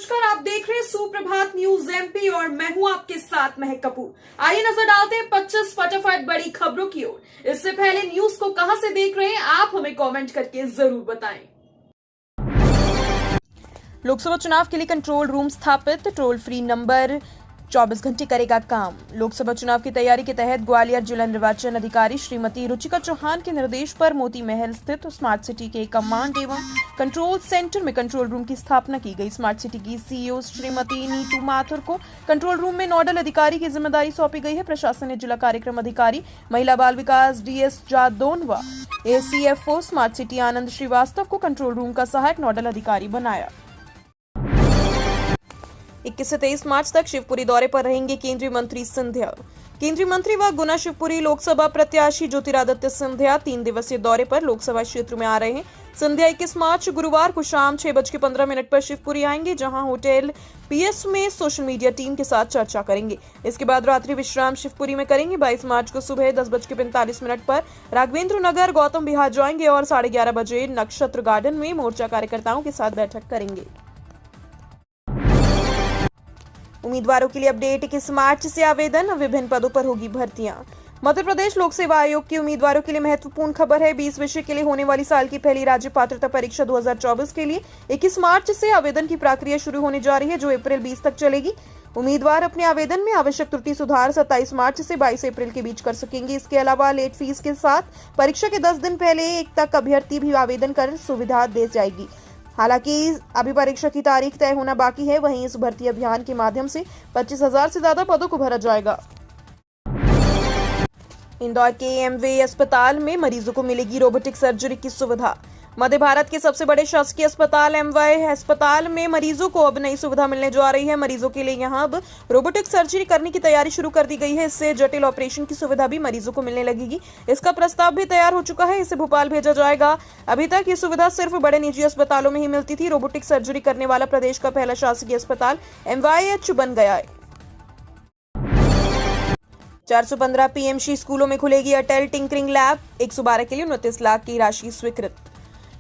नमस्कार, आप देख रहे हैं सुप्रभात न्यूज एमपी और मैं हूं आपके साथ महक कपूर। आइए नजर डालते हैं 25 फटाफट बड़ी खबरों की ओर। इससे पहले न्यूज को कहां से देख रहे हैं आप हमें कमेंट करके जरूर बताएं। लोकसभा चुनाव के लिए कंट्रोल रूम स्थापित, टोल फ्री नंबर 24 घंटे करेगा काम। लोकसभा चुनाव की तैयारी के तहत ग्वालियर जिला निर्वाचन अधिकारी श्रीमती रुचिका चौहान के निर्देश पर मोती महल स्थित स्मार्ट सिटी के कमांड एवं कंट्रोल सेंटर में कंट्रोल रूम की स्थापना की गई। स्मार्ट सिटी की सीईओ श्रीमती नीतू माथुर को कंट्रोल रूम में नोडल अधिकारी की जिम्मेदारी सौंपी गई है। प्रशासन ने जिला कार्यक्रम अधिकारी महिला बाल विकास डीएस जादौन व एसीएफओ स्मार्ट सिटी आनंद श्रीवास्तव को कंट्रोल रूम का सहायक नोडल अधिकारी बनाया। 21 से 23 मार्च तक शिवपुरी दौरे पर रहेंगे केंद्रीय मंत्री सिंधिया। केंद्रीय मंत्री व गुना शिवपुरी लोकसभा प्रत्याशी ज्योतिरादित्य सिंधिया 3 दिवसीय दौरे पर लोकसभा क्षेत्र में आ रहे हैं। सिंधिया 21 मार्च गुरुवार को शाम 6:15 पर शिवपुरी आएंगे, जहां होटल पीएस में सोशल मीडिया टीम के साथ चर्चा करेंगे। इसके बाद रात्रि विश्राम शिवपुरी में करेंगे। 22 मार्च को सुबह 10:45 पर राघवेंद्र नगर गौतम विहार जाएंगे और 11:30 बजे नक्षत्र गार्डन में मोर्चा कार्यकर्ताओं के साथ बैठक करेंगे। उम्मीदवारों के लिए अपडेट, 21 मार्च से आवेदन, विभिन्न पदों पर होगी भर्तियां। मध्य प्रदेश लोक सेवा आयोग के उम्मीदवारों के लिए महत्वपूर्ण खबर है। 20 विषय के लिए होने वाली साल की पहली राज्य पात्रता परीक्षा 2024 के लिए 21 मार्च से आवेदन की प्रक्रिया शुरू होने जा रही है, जो अप्रैल 20 तक चलेगी। उम्मीदवार अपने आवेदन में आवश्यक त्रुटि सुधार 27 मार्च से 22 अप्रैल के बीच कर सकेंगे। इसके अलावा लेट फीस के साथ परीक्षा के 10 दिन पहले तक अभ्यर्थी भी आवेदन कर सुविधा दी जाएगी। हालांकि अभी परीक्षा की तारीख तय होना बाकी है। वहीं इस भर्ती अभियान के माध्यम से 25,000 से ज्यादा पदों को भरा जाएगा। इंदौर के एमवे अस्पताल में मरीजों को मिलेगी रोबोटिक सर्जरी की सुविधा। मध्य भारत के सबसे बड़े शासकीय अस्पताल एमवाय अस्पताल में मरीजों को अब नई सुविधा मिलने जा रही है। मरीजों के लिए यहां अब रोबोटिक सर्जरी करने की तैयारी शुरू कर दी गई है। इससे जटिल ऑपरेशन की सुविधा भी मरीजों को मिलने लगेगी। इसका प्रस्ताव भी तैयार हो चुका है, इसे भोपाल भेजा जाएगा। अभी तक ये सुविधा सिर्फ बड़े निजी अस्पतालों में ही मिलती थी। रोबोटिक सर्जरी करने वाला प्रदेश का पहला शासकीय अस्पताल एमवायएच बन गया है। 415 पीएमसी स्कूलों में खुलेगी अटल टिंकरिंग लैब। 112 के लिए 29 लाख की राशि स्वीकृत।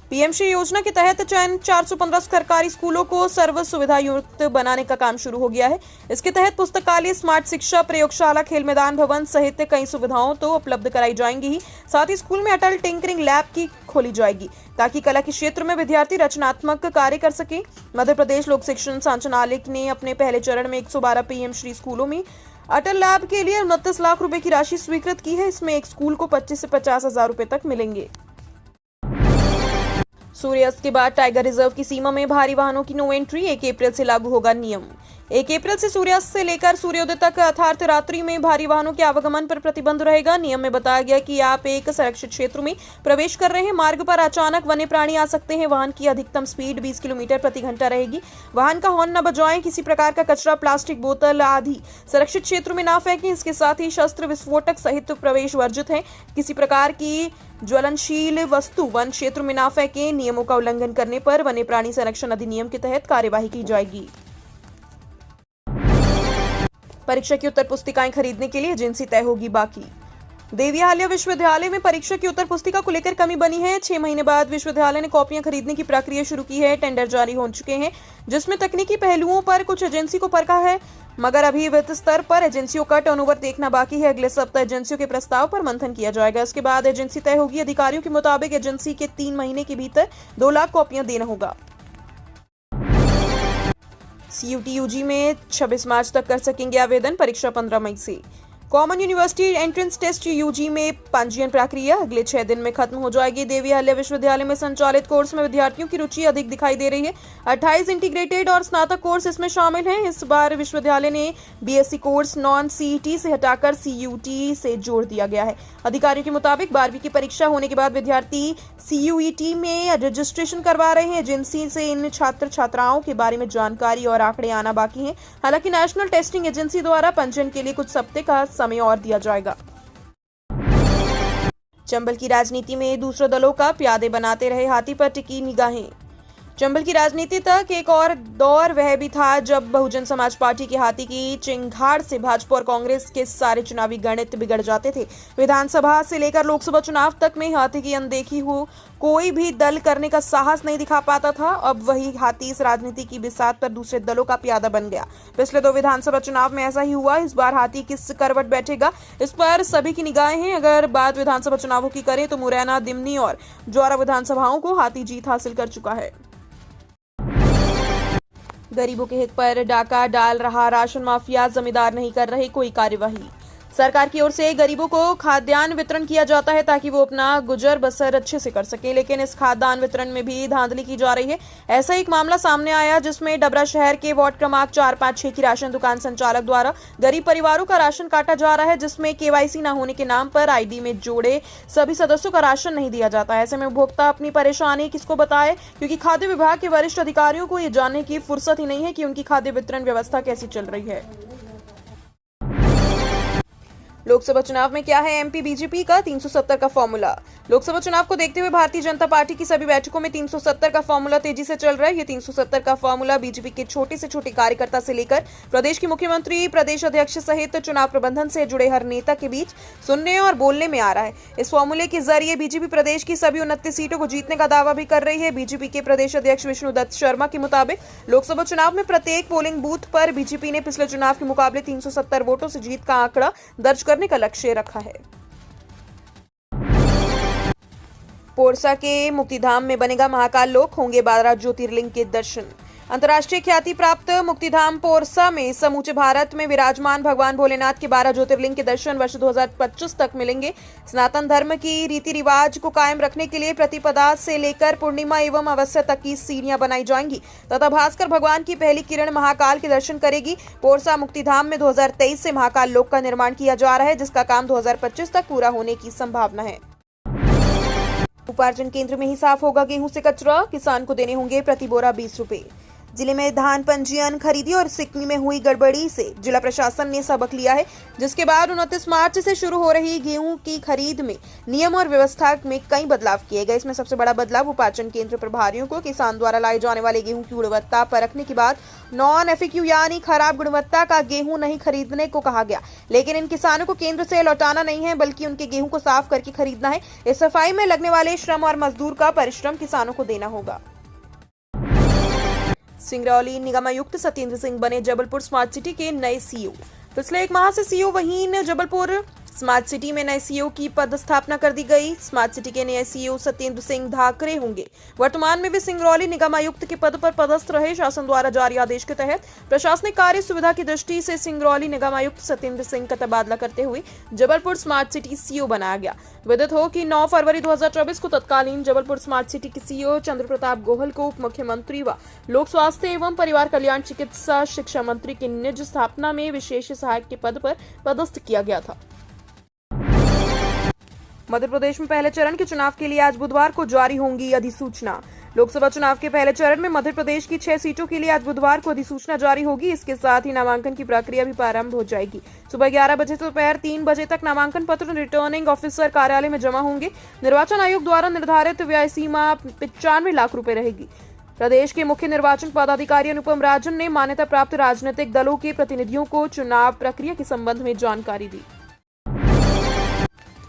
पीएमसी योजना के तहत चयन 415 सरकारी स्कूलों को सर्व सुविधा युक्त बनाने का काम शुरू हो गया है। इसके तहत पुस्तकालय, स्मार्ट शिक्षा, प्रयोगशाला, खेल मैदान, भवन सहित कई सुविधाओं तो उपलब्ध कराई जाएंगी ही। साथ ही स्कूल में अटल टिंकरिंग लैब की खोली जाएगी, ताकि कला के क्षेत्र में विद्यार्थी रचनात्मक कार्य कर सके। मध्य प्रदेश लोक शिक्षण संचालनालय ने अपने पहले चरण में 112 पीएमसी स्कूलों में अटल लैब के लिए 29 लाख रुपए की राशि स्वीकृत की है। इसमें एक स्कूल को 25 से 50,000 रुपए तक मिलेंगे। सूर्यास्त के बाद टाइगर रिजर्व की सीमा में भारी वाहनों की नो एंट्री। 1 अप्रैल से लागू होगा नियम। 1 अप्रैल से सूर्यास्त से लेकर सूर्योदय तक अर्थात रात्रि में भारी वाहनों के आवागमन पर प्रतिबंध रहेगा। नियम में बताया गया कि आप एक संरक्षित क्षेत्र में प्रवेश कर रहे हैं, मार्ग पर अचानक वन्य प्राणी आ सकते हैं। वाहन की अधिकतम स्पीड 20 किलोमीटर प्रति घंटा रहेगी। वाहन का हॉर्न न बजाएं। किसी प्रकार का कचरा, प्लास्टिक बोतल आदि सुरक्षित क्षेत्र में न फेंकें। इसके साथ ही शस्त्र, विस्फोटक सहित प्रवेश वर्जित है। किसी प्रकार की ज्वलनशील वस्तु वन क्षेत्र में न फेंकें। नियमों का उल्लंघन करने पर वन्य प्राणी संरक्षण अधिनियम के तहत कार्यवाही की जाएगी। परीक्षा की उत्तर पुस्तिकाएं खरीदने के लिए एजेंसी तय होगी बाकी। देवी अहिल्या विश्वविद्यालय में परीक्षा की उत्तर पुस्तिका को लेकर कमी बनी है। 6 महीने बाद विश्वविद्यालय ने कॉपियां खरीदने की प्रक्रिया शुरू की है। टेंडर जारी हो चुके हैं, जिसमें तकनीकी पहलुओं पर कुछ एजेंसी को परखा है, मगर अभी वित्त स्तर पर एजेंसियों का टर्नओवर देखना बाकी है। अगले सप्ताह एजेंसियों के प्रस्ताव पर मंथन किया जाएगा। इसके बाद एजेंसी तय होगी। अधिकारियों के मुताबिक एजेंसी के 3 महीने के भीतर 2 लाख कॉपियां देना होगा। सीयूटी यूजी में 26 मार्च तक कर सकेंगे आवेदन। परीक्षा 15 मई से। Common university entrance test UG में पंजीयन प्रक्रिया अगले 6 दिन में खत्म हो जाएगी। देवी अहिल्या विश्वविद्यालय में संचालित कोर्स में विद्यार्थियों की रुचि अधिक दिखाई दे रही है। 28 इंटीग्रेटेड और स्नातक कोर्स इसमें शामिल हैं। इस बार विश्वविद्यालय ने बीएससी कोर्स नॉन सीईटी से हटाकर सीयूटी से जोड़ दिया गया है। अधिकारियों के मुताबिक 12वीं की परीक्षा होने के बाद विद्यार्थी सीयूईटी में रजिस्ट्रेशन करवा रहे हैं। एजेंसी से इन छात्र छात्राओं के बारे में जानकारी और आंकड़े आना बाकी हैं। हालांकि नेशनल टेस्टिंग एजेंसी द्वारा पंजीयन के लिए कुछ हफ्ते का समय और दिया जाएगा। चंबल की राजनीति में दूसरे दलों का प्यादे बनाते रहे हाथी पर टिकी निगाहें। चंबल की राजनीति तक एक और दौर वह भी था जब बहुजन समाज पार्टी के हाथी की चिंगाड़ से भाजपा और कांग्रेस के सारे चुनावी गणित बिगड़ जाते थे। विधानसभा से लेकर लोकसभा चुनाव तक में हाथी की अनदेखी हो कोई भी दल करने का साहस नहीं दिखा पाता था। अब वही हाथी इस राजनीति की बिसात पर दूसरे दलों का प्यादा बन गया। पिछले 2 विधानसभा चुनाव में ऐसा ही हुआ। इस बार हाथी किस करवट बैठेगा, इस पर सभी की निगाहें हैं। अगर बात विधानसभा चुनावों की करें तो मुरैना, दिमनी और जौरा विधानसभाओं को हाथी जीत हासिल कर चुका है। गरीबों के हित पर डाका डाल रहा राशन माफिया, जमींदार नहीं कर रहे कोई कार्यवाही। सरकार की ओर से गरीबों को खाद्यान्न वितरण किया जाता है ताकि वो अपना गुजर बसर अच्छे से कर सके, लेकिन इस खाद्यान्न वितरण में भी धांधली की जा रही है। ऐसा एक मामला सामने आया जिसमें डबरा शहर के वार्ड क्रमांक 4, 5, 6 की राशन दुकान संचालक द्वारा गरीब परिवारों का राशन काटा जा रहा है, जिसमें केवाईसी न होने के नाम पर आईडी में जोड़े सभी सदस्यों का राशन नहीं दिया जाता है। ऐसे में उपभोक्ता अपनी परेशानी किसको बताए, क्योंकि खाद्य विभाग के वरिष्ठ अधिकारियों को ये जानने की फुर्सत ही नहीं है कि उनकी खाद्य वितरण व्यवस्था कैसी चल रही है। लोकसभा चुनाव में क्या है एमपी बीजेपी का 370 का फॉर्मूला। लोकसभा चुनाव को देखते हुए भारतीय जनता पार्टी की सभी बैठकों में 370 का फॉर्मूला तेजी से चल रहा है। ये 370 का फॉर्मूला बीजेपी के छोटे से छोटे कार्यकर्ता से लेकर प्रदेश के मुख्यमंत्री, प्रदेश अध्यक्ष सहित चुनाव प्रबंधन से जुड़े हर नेता के बीच सुनने और बोलने में आ रहा है। इस फॉर्मूले के जरिए बीजेपी प्रदेश की सभी 29 सीटों को जीतने का दावा भी कर रही है। बीजेपी के प्रदेश अध्यक्ष विष्णुदत्त शर्मा के मुताबिक लोकसभा चुनाव में प्रत्येक पोलिंग बूथ पर बीजेपी ने पिछले चुनाव के मुकाबले 370 वोटों से जीत का आंकड़ा दर्ज करने का लक्ष्य रखा है। पोरसा के मुक्तिधाम में बनेगा महाकाल लोक, होंगे 12 ज्योतिर्लिंग के दर्शन। अंतर्राष्ट्रीय ख्याति प्राप्त मुक्तिधाम पोरसा में समूचे भारत में विराजमान भगवान भोलेनाथ के 12 ज्योतिर्लिंग के दर्शन वर्ष 2025 तक मिलेंगे। सनातन धर्म की रीति रिवाज को कायम रखने के लिए प्रतिपदा से लेकर पूर्णिमा एवं अमावस्या तक की सीढ़ियां बनाई जाएंगी तथा भास्कर भगवान की पहली किरण महाकाल के दर्शन करेगी। पोरसा मुक्तिधाम में 2023 से महाकाल लोक का निर्माण किया जा रहा है, जिसका काम 2025 तक पूरा होने की संभावना है। उपार्जन केंद्र में ही साफ होगा गेहूं से कचरा, किसान को देने होंगे प्रति बोरा 20 रुपए। जिले में धान पंजीयन, खरीदी और सिक्की में हुई गड़बड़ी से जिला प्रशासन ने सबक लिया है, जिसके बाद 29 मार्च से शुरू हो रही गेहूं की खरीद में नियम और व्यवस्था में कई बदलाव किए गए। इसमें सबसे बड़ा बदलाव उपार्जन केंद्र प्रभारियों को किसान द्वारा लाए जाने वाले गेहूं की गुणवत्ता परखने के बाद नॉन एफएक्यू यानी खराब गुणवत्ता का गेहूं नहीं खरीदने को कहा गया। लेकिन इन किसानों को केंद्र से लौटाना नहीं है, बल्कि उनके गेहूं को साफ करके खरीदना है। इस सफाई में लगने वाले श्रम और मजदूर का परिश्रम किसानों को देना होगा। सिंगरौली निगमायुक्त सत्येंद्र सिंह बने जबलपुर स्मार्ट सिटी के नए सीईओ। पिछले 1 माह से सीईओ वहीन जबलपुर स्मार्ट सिटी में नए सीईओ की पदस्थापना कर दी गई। स्मार्ट सिटी के नए सीईओ सत्येंद्र सिंह धाकरे होंगे। वर्तमान में वे सिंगरौली निगमायुक्त के पद पर पदस्थ रहे। शासन द्वारा जारी आदेश के तहत प्रशासनिक कार्य सुविधा की दृष्टि से सिंगरौली निगमायुक्त सत्येंद्र सिंह का तबादला करते हुए जबलपुर स्मार्ट सिटी सीईओ बनाया गया। विदित हो कि 9 फरवरी 2024 को तत्कालीन जबलपुर स्मार्ट सिटी के सीईओ चंद्र प्रताप गोहल को उप मुख्यमंत्री व लोक स्वास्थ्य एवं परिवार कल्याण चिकित्सा शिक्षा मंत्री की निज स्थापना में विशेष सहायक के पद पर पदस्थ किया गया था। मध्य प्रदेश में पहले चरण के चुनाव के लिए आज बुधवार को जारी होंगी अधिसूचना। लोकसभा चुनाव के पहले चरण में मध्य प्रदेश की 6 सीटों के लिए आज बुधवार को अधिसूचना जारी होगी। इसके साथ ही नामांकन की प्रक्रिया भी प्रारंभ हो जाएगी। सुबह 11 बजे से दोपहर 3 बजे तक नामांकन पत्र रिटर्निंग ऑफिसर कार्यालय में जमा होंगे। निर्वाचन आयोग द्वारा निर्धारित व्यय सीमा 95 लाख रुपए रहेगी। प्रदेश के मुख्य निर्वाचन पदाधिकारी अनुपम राजन ने मान्यता प्राप्त राजनीतिक दलों के प्रतिनिधियों को चुनाव प्रक्रिया के संबंध में जानकारी दी।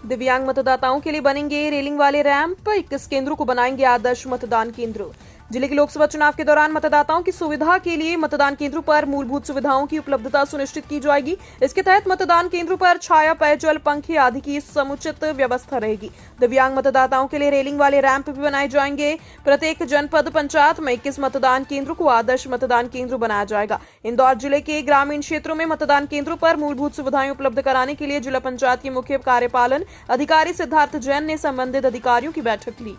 दिव्यांग मतदाताओं के लिए बनेंगे रेलिंग वाले रैंप, 21 केंद्रों को बनाएंगे आदर्श मतदान केंद्र। जिले के लोकसभा चुनाव के दौरान मतदाताओं की सुविधा के लिए मतदान केंद्रों पर मूलभूत सुविधाओं की उपलब्धता सुनिश्चित की जाएगी। इसके तहत मतदान केंद्रों पर छाया, पेयजल, पंखे आदि की समुचित व्यवस्था रहेगी। दिव्यांग मतदाताओं के लिए रेलिंग वाले रैंप भी बनाए जाएंगे। प्रत्येक जनपद पंचायत में 21 मतदान केंद्रों को आदर्श मतदान केंद्र बनाया जाएगा। इंदौर जिले के ग्रामीण क्षेत्रों में मतदान केंद्रों पर मूलभूत सुविधाएं उपलब्ध कराने के लिए जिला पंचायत के मुख्य कार्यपालन अधिकारी सिद्धार्थ जैन ने संबंधित अधिकारियों की बैठक ली।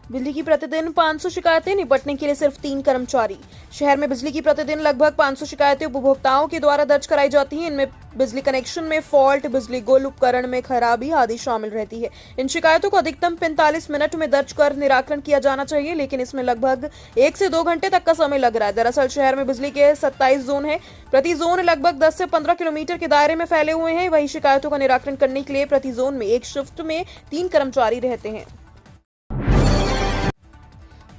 बिजली की प्रतिदिन 500 शिकायतें, निपटने के लिए सिर्फ 3 कर्मचारी। शहर में बिजली की प्रतिदिन लगभग 500 शिकायतें उपभोक्ताओं के द्वारा दर्ज कराई जाती हैं। इनमें बिजली कनेक्शन में फॉल्ट, बिजली गुल, उपकरण में खराबी आदि शामिल रहती है। इन शिकायतों को अधिकतम 45 मिनट में दर्ज कर निराकरण किया जाना चाहिए, लेकिन इसमें लगभग 1 से 2 घंटे तक का समय लग रहा है। दरअसल शहर में बिजली के 27 जोन है। प्रति जोन लगभग 10 से 15 किलोमीटर के दायरे में फैले हुए हैं। वही शिकायतों का निराकरण करने के लिए प्रति जोन में एक शिफ्ट में 3 कर्मचारी रहते हैं।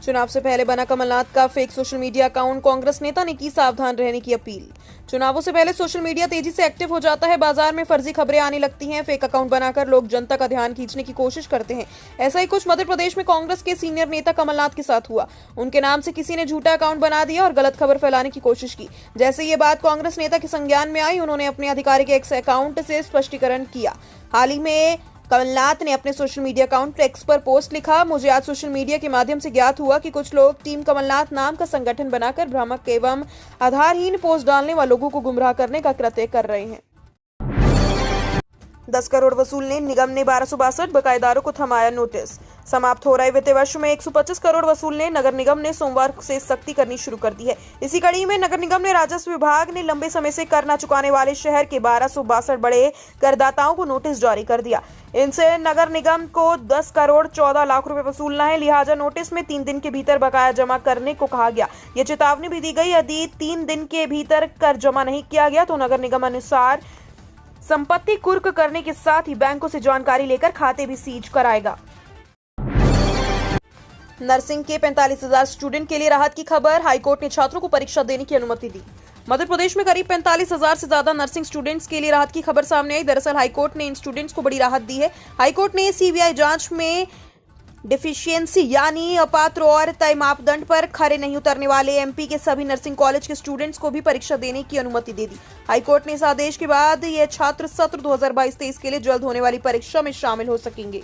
चुनाव से पहले बना कमलनाथ का fake social media account, Congress नेता ने की सावधान रहने की अपील। चुनावों से पहले सोशल मीडिया तेजी से एक्टिव हो जाता है। बाजार में फर्जी खबरें आने लगती हैं। फेक अकाउंट बनाकर लोग जनता का ध्यान खींचने की कोशिश करते हैं। ऐसा ही कुछ मध्य प्रदेश में कांग्रेस के सीनियर नेता कमलनाथ के साथ हुआ। उनके नाम से किसी ने झूठा अकाउंट बना दिया और गलत खबर फैलाने की कोशिश की। जैसे ये बात कांग्रेस नेता के संज्ञान में आई, उन्होंने अपने आधिकारिक एक्स अकाउंट से स्पष्टीकरण किया। हाल ही में कमलनाथ ने अपने सोशल मीडिया अकाउंट एक्स पर पोस्ट लिखा, मुझे आज सोशल मीडिया के माध्यम से ज्ञात हुआ कि कुछ लोग टीम कमलनाथ नाम का संगठन बनाकर भ्रामक एवं आधारहीन पोस्ट डालने व लोगों को गुमराह करने का कृत्य कर रहे हैं। 10 करोड़ वसूलने निगम ने 1262 बकायेदारों को थमाया नोटिस। समाप्त हो रहे वित्तीय वर्ष में 125 करोड़ वसूलने नगर निगम ने सोमवार से सख्ती करनी शुरू कर दी है। इसी कड़ी में नगर निगम ने राजस्व विभाग ने लंबे समय से कर न चुकाने वाले शहर के 1262 बड़े करदाताओं को नोटिस जारी कर दिया। इनसे नगर निगम को 10 करोड़ 14 लाख रुपए वसूलना है। लिहाजा नोटिस में 3 दिन के भीतर बकाया जमा करने को कहा गया। ये चेतावनी भी दी गई, यदि 3 दिन के भीतर कर जमा नहीं किया गया तो नगर निगम अनुसार संपत्ति कुर्क करने के साथ ही बैंकों से जानकारी लेकर खाते भी सीज कराएगा। नर्सिंग के 45,000 स्टूडेंट के लिए राहत की खबर, हाईकोर्ट ने छात्रों को परीक्षा देने की अनुमति दी। मध्य प्रदेश में करीब 45,000 से ज्यादा नर्सिंग स्टूडेंट्स के लिए राहत की खबर सामने आई। दरअसल हाईकोर्ट ने इन स्टूडेंट्स को बड़ी राहत दी है। हाईकोर्ट ने सीबीआई जांच में डिफिशियंसी यानी अपात्र और तय मापदंड पर खरे नहीं उतरने वाले एमपी के सभी नर्सिंग कॉलेज के स्टूडेंट्स को भी परीक्षा देने की अनुमति दे दी। हाईकोर्ट ने इस आदेश के बाद ये छात्र सत्र 2022-23 के लिए जल्द होने वाली परीक्षा में शामिल हो सकेंगे।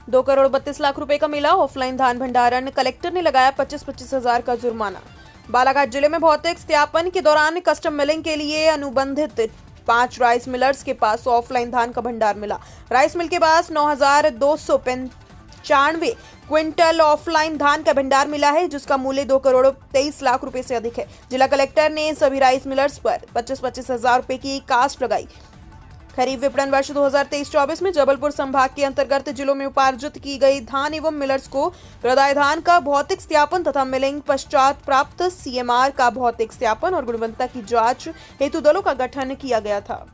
2 करोड़ 32 लाख रुपए का मिला ऑफलाइन धान भंडारण, कलेक्टर ने लगाया 25-25 हजार का जुर्माना। बालाघाट जिले में भौतिक सत्यापन के दौरान कस्टम मिलिंग के लिए अनुबंधित 5 राइस मिलर्स के पास ऑफलाइन धान का भंडार मिला। राइस मिल के पास 9,295 क्विंटल ऑफलाइन धान का भंडार मिला है, जिसका मूल्य 2 करोड़ 23 लाख रुपए से अधिक है। जिला कलेक्टर ने सभी राइस मिलर्स पर 25-25 हजार रुपए की कास्ट लगाई। खरीफ विपणन वर्ष 2023-24 में जबलपुर संभाग के अंतर्गत जिलों में उपार्जित की गई धान एवं मिलर्स को प्रदाय धान का भौतिक सत्यापन तथा मिलिंग पश्चात प्राप्त सीएमआर का भौतिक सत्यापन और गुणवत्ता की जांच हेतु दलों का गठन किया गया था।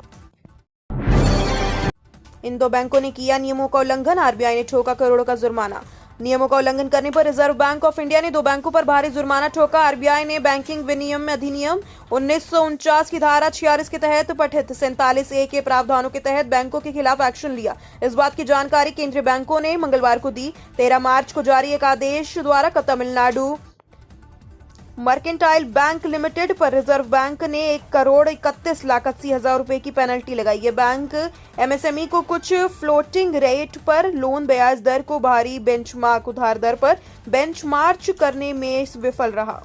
इन 2 बैंकों ने किया नियमों का उल्लंघन, आरबीआई ने ठोका करोड़ों का जुर्माना। नियमों का उल्लंघन करने पर रिजर्व बैंक ऑफ इंडिया ने 2 बैंकों पर भारी जुर्माना ठोका। आरबीआई ने बैंकिंग विनियमन अधिनियम 1949 की धारा 46 के तहत पठित 47A के प्रावधानों के तहत बैंकों के खिलाफ एक्शन लिया। इस बात की जानकारी केंद्रीय बैंकों ने मंगलवार को दी। 13 मार्च को जारी एक आदेश द्वारा तमिलनाडु मर्केंटाइल बैंक लिमिटेड पर रिजर्व बैंक ने 1 करोड़ 31 लाख 80 हजार रुपए की पेनल्टी लगाई। ये बैंक एमएसएमई को कुछ फ्लोटिंग रेट पर लोन ब्याज दर को भारी बेंचमार्क उधार दर पर बेंचमार्क करने में विफल रहा।